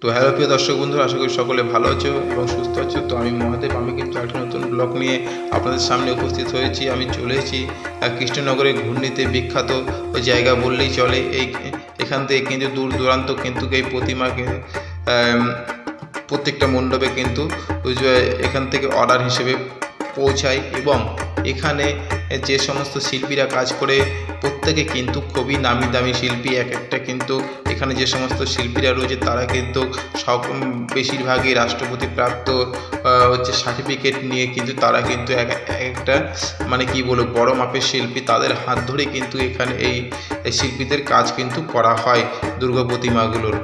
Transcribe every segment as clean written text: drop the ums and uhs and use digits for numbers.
তো হ্যালো প্রিয় দর্শক বন্ধুরা, আশা করি সকলে ভালো আছো এবং সুস্থ আছো। তো আমি মহাদেব, আমি কিন্তু একটা নতুন ব্লগ নিয়ে আপনাদের সামনে উপস্থিত হয়েছি। আমি চলে এসেছি কৃষ্ণনগরের ঘূর্ণিতে বিখ্যাত ওই জায়গা বললেই চলে। এখান থেকে কিন্তু দূর দূরান্ত কিন্তু এই প্রতিমাকে প্রত্যেকটা মণ্ডপে কিন্তু এখান থেকে অর্ডার হিসেবে পৌঁছায় এবং এখানে যে সমস্ত শিল্পীরা কাজ করে প্রত্যেকে কিন্তু খুবই নামি দামি শিল্পী। এক একটা কিন্তু এখানে যে সমস্ত শিল্পীরা রয়েছে তারা কিন্তু বেশিরভাগই রাষ্ট্রপতি প্রাপ্ত সার্টিফিকেট নিয়ে কিন্তু তারা কিন্তু একটা মানে কি বলবো বড় মাপের শিল্পী। তাদের হাত ধরে কিন্তু এখানে এই শিল্পীদের কাজ কিন্তু করা হয় দুর্গা প্রতিমাগুলোর।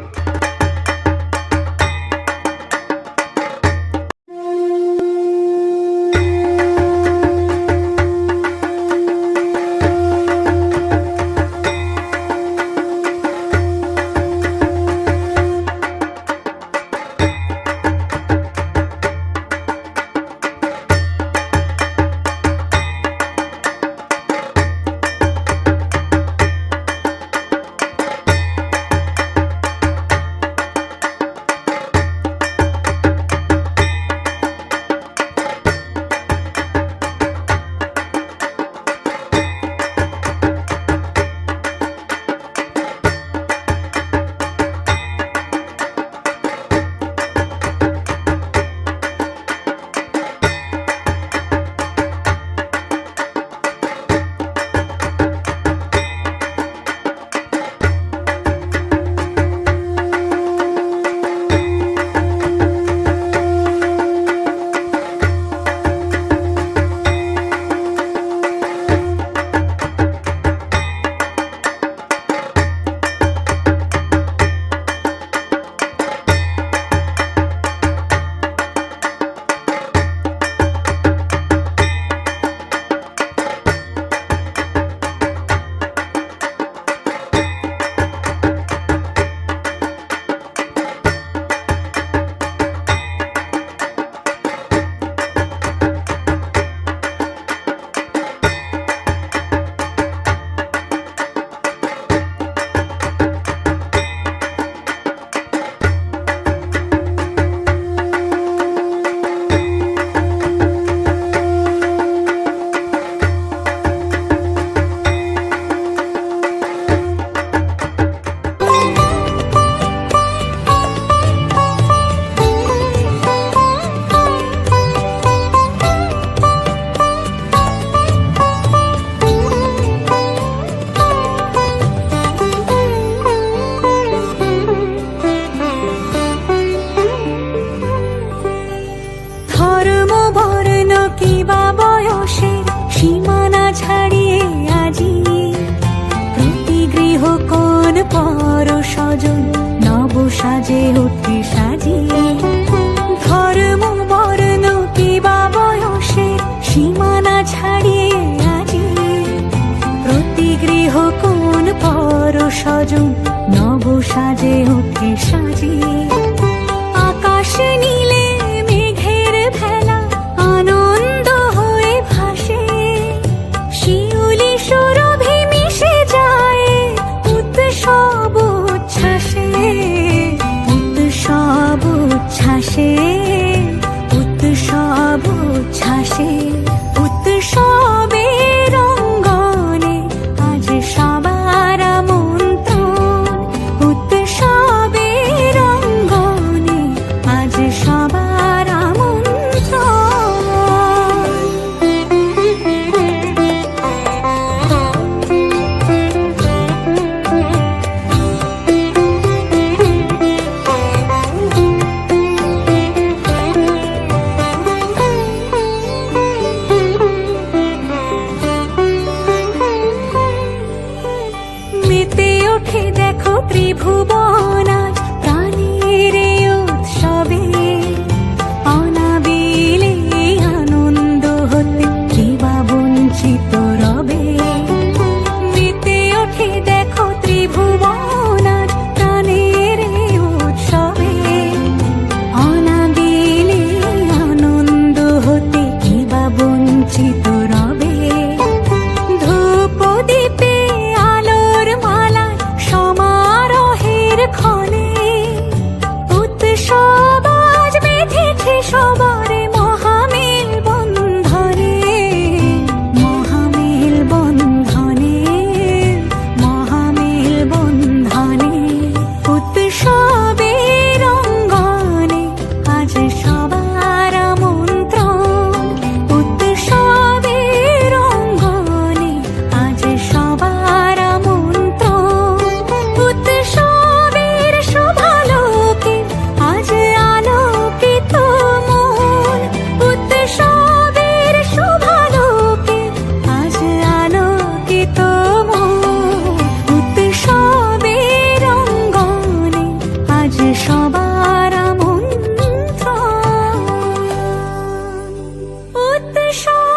সীমানা ছাড়িয়ে আজি প্রতি গৃহ কোন পর স্বজন নব সাজে উঠে সাজিয়ে। ধর্ম বর্ণ কিবা বয়সের সীমানা ছাড়িয়ে আজি প্রতি গৃহ কোন পর স্বজন নব সাজে উঠে সাজিয়ে। আকাশ নীলে মেঘের ভেলা আনন্দ হয়ে ভাসে, শিউলি সুরভি মিশে যায় উৎসব উচ্ছ্বাসে, উৎসব উচ্ছ্বাসে, উৎসব উচ্ছ্বাসে। উৎসবের অঙ্গনে আজ সবার আমন্ত্রণ, উৎসবের অঙ্গনে আজ সবার মেতে ওঠে দেখো ত্রিভুবন আজ প্রাণের উৎসবে, অনাবিলে আনন্দ হতে কিবা বঞ্চিত সব